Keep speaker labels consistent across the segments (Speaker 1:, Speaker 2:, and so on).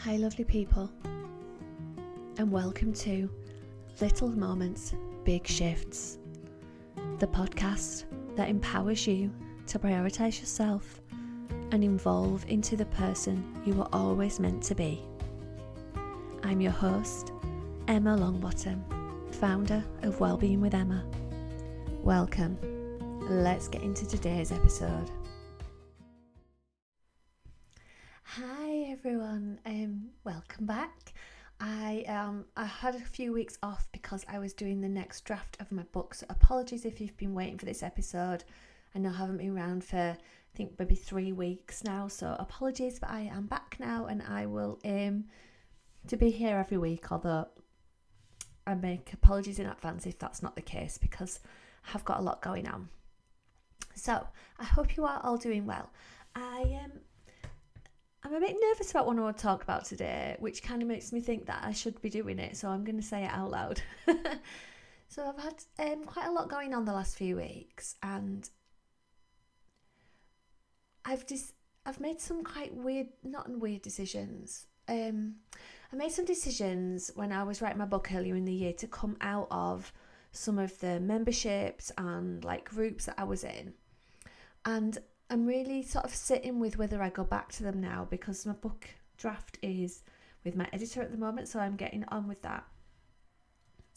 Speaker 1: Hi lovely people, and welcome to Little Moments, Big Shifts, the podcast that empowers you to prioritise yourself and evolve into the person you were always meant to be. I'm your host, Emma Longbottom, founder of Wellbeing with Emma. Welcome. Let's get into today's episode. Hi everyone, welcome back. I had a few weeks off because I was doing the next draft of my book, so apologies if you've been waiting for this episode. I know I haven't been around for I think maybe 3 weeks now, so apologies, but I am back now and I will aim to be here every week, although I make apologies in advance if that's not the case because I have got a lot going on. So I hope you are all doing well. I'm a bit nervous about what I want to talk about today, which kind of makes me think that I should be doing it, so I'm going to say it out loud. So I've had quite a lot going on the last few weeks, and I've made some quite weird decisions. I made some decisions when I was writing my book earlier in the year to come out of some of the memberships and like groups that I was in, and I'm really sort of sitting with whether I go back to them now because my book draft is with my editor at the moment, so I'm getting on with that.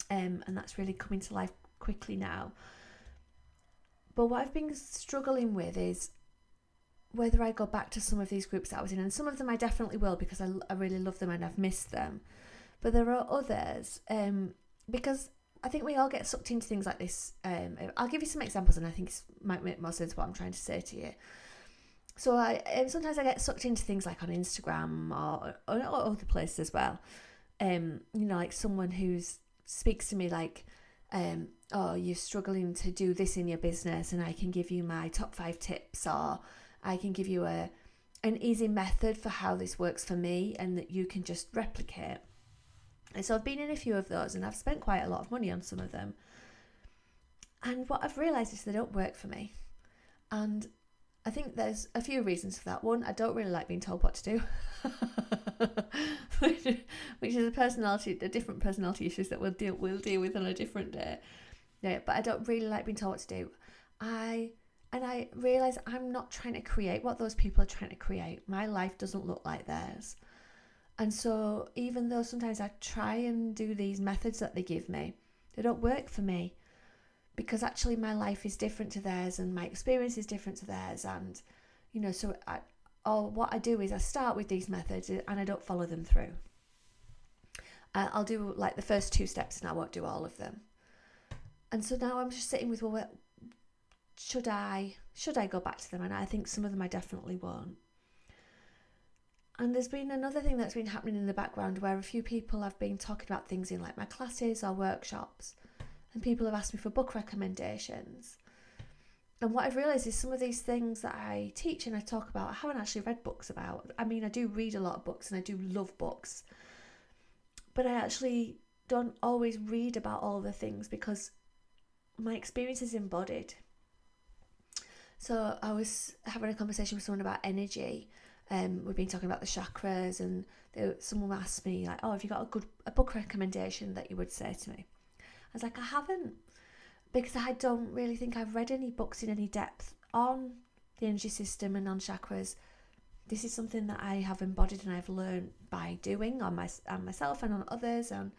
Speaker 1: And that's really coming to life quickly now. But what I've been struggling with is whether I go back to some of these groups that I was in, and some of them I definitely will because I really love them and I've missed them. But there are others because I think we all get sucked into things like this. I'll give you some examples and I think it might make more sense what I'm trying to say to you. So sometimes I get sucked into things like on Instagram or other places as well. Like someone who speaks to me like, oh, you're struggling to do this in your business and I can give you my top 5 tips, or I can give you an easy method for how this works for me and that you can just replicate. And so I've been in a few of those and I've spent quite a lot of money on some of them. And what I've realised is they don't work for me. And I think there's a few reasons for that. One, I don't really like being told what to do, which is a different personality issues that we'll deal with on a different day. Yeah, but I don't really like being told what to do. I realise I'm not trying to create what those people are trying to create. My life doesn't look like theirs. And so even though sometimes I try and do these methods that they give me, they don't work for me because actually my life is different to theirs and my experience is different to theirs. And, so what I do is I start with these methods and I don't follow them through. I'll do like the first 2 steps and I won't do all of them. And so now I'm just sitting with, well, should I go back to them? And I think some of them I definitely won't. And there's been another thing that's been happening in the background where a few people have been talking about things in like my classes or workshops, and people have asked me for book recommendations. And what I've realised is some of these things that I teach and I talk about, I haven't actually read books about. I mean, I do read a lot of books and I do love books, but I actually don't always read about all the things because my experience is embodied. So I was having a conversation with someone about energy. We've been talking about the chakras, and someone asked me like, oh, have you got a book recommendation that you would say to me? I was like, I haven't, because I don't really think I've read any books in any depth on the energy system and on chakras. This is something that I have embodied and I've learned by doing on myself and on others, and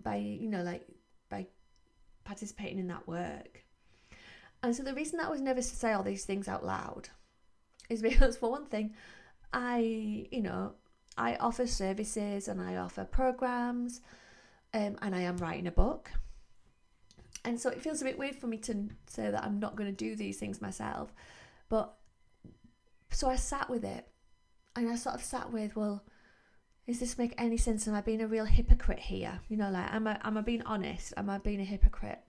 Speaker 1: by participating in that work. And so the reason that I was nervous to say all these things out loud is because, for one thing, I offer services and I offer programs, and I am writing a book. And so it feels a bit weird for me to say that I'm not going to do these things myself. But so I sat with it, and I sort of sat with, well, does this make any sense? Am I being a real hypocrite here? Am I being honest? Am I being a hypocrite?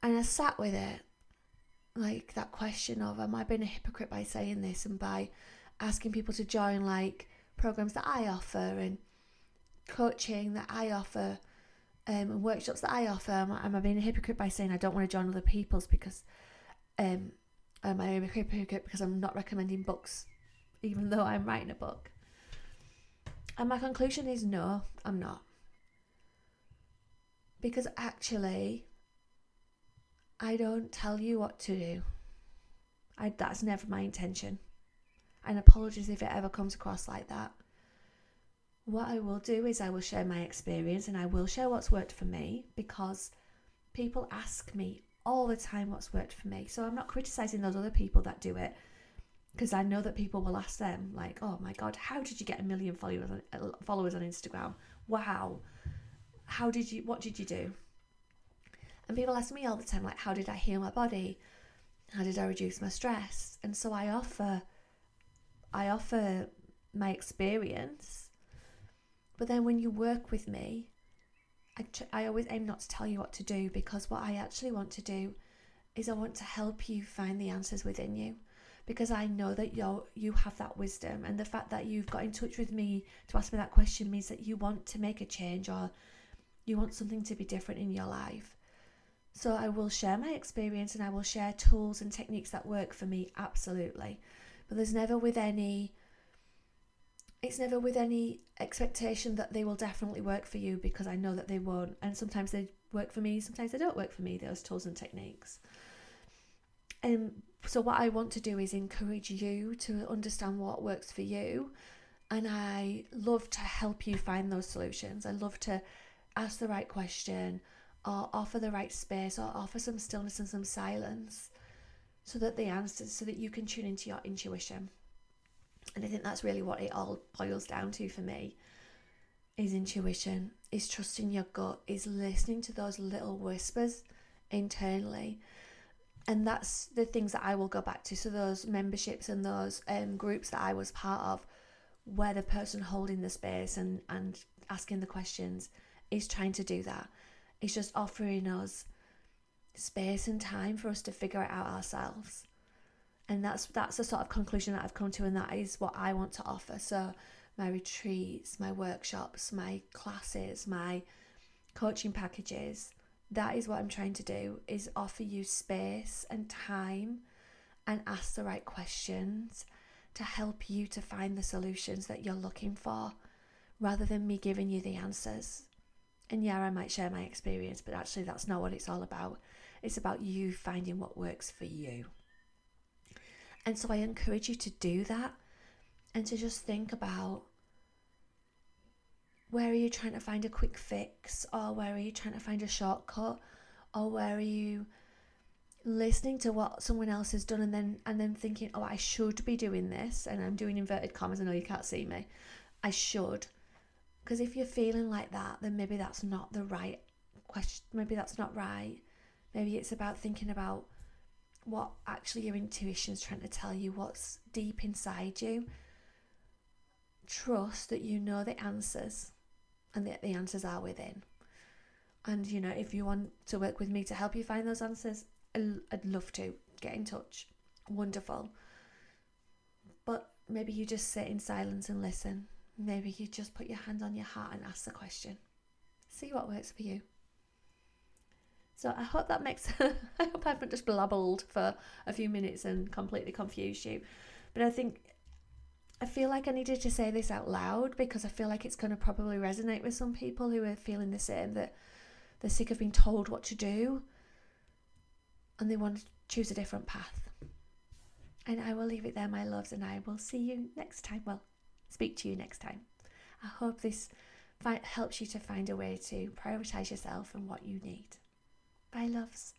Speaker 1: And I sat with it. Like that question of, am I being a hypocrite by saying this and by asking people to join like programs that I offer and coaching that I offer and workshops that I offer? Am I being a hypocrite by saying I don't want to join other people's because am I a hypocrite because I'm not recommending books even though I'm writing a book? And my conclusion is no, I'm not. Because actually, I don't tell you what to do. That's never my intention. And apologies if it ever comes across like that. What I will do is I will share my experience, and I will share what's worked for me, because people ask me all the time what's worked for me. So I'm not criticizing those other people that do it, because I know that people will ask them, like, oh my God, how did you get 1 million followers on Instagram? Wow. What did you do? And people ask me all the time, like, how did I heal my body? How did I reduce my stress? And so I offer my experience. But then when you work with me, I always aim not to tell you what to do, because what I actually want to do is I want to help you find the answers within you, because I know that you have that wisdom, and the fact that you've got in touch with me to ask me that question means that you want to make a change, or you want something to be different in your life. So I will share my experience, and I will share tools and techniques that work for me, absolutely. But it's never with any expectation that they will definitely work for you, because I know that they won't. And sometimes they work for me, sometimes they don't work for me, those tools and techniques. And so what I want to do is encourage you to understand what works for you. And I love to help you find those solutions. I love to ask the right question, or offer the right space, or offer some stillness and some silence, so that you can tune into your intuition. And I think that's really what it all boils down to for me, is intuition, is trusting your gut, is listening to those little whispers internally. And that's the things that I will go back to. So those memberships and those groups that I was part of, where the person holding the space and asking the questions is trying to do that. It's just offering us space and time for us to figure it out ourselves. And that's the sort of conclusion that I've come to, and that is what I want to offer. So my retreats, my workshops, my classes, my coaching packages, that is what I'm trying to do, is offer you space and time and ask the right questions to help you to find the solutions that you're looking for, rather than me giving you the answers. And yeah, I might share my experience, but actually that's not what it's all about. It's about you finding what works for you. And so I encourage you to do that, and to just think about, where are you trying to find a quick fix, or where are you trying to find a shortcut, or where are you listening to what someone else has done and then thinking, oh, I should be doing this, and I'm doing inverted commas, I know you can't see me, I should. Because if you're feeling like that, then maybe that's not the right question. Maybe that's not right. Maybe it's about thinking about what actually your intuition is trying to tell you, what's deep inside you. Trust that you know the answers, and that the answers are within. And, you know, if you want to work with me to help you find those answers, I'd love to. Get in touch. Wonderful. But maybe you just sit in silence and listen. Maybe you just put your hand on your heart and ask the question. See what works for you. So I hope that makes... I hope I haven't just blabbled for a few minutes and completely confused you. But I feel like I needed to say this out loud, because I feel like it's going to probably resonate with some people who are feeling the same, that they're sick of being told what to do and they want to choose a different path. And I will leave it there, my loves, and I will see you next time. Well, speak to you next time. I hope this helps you to find a way to prioritise yourself and what you need. Bye, loves.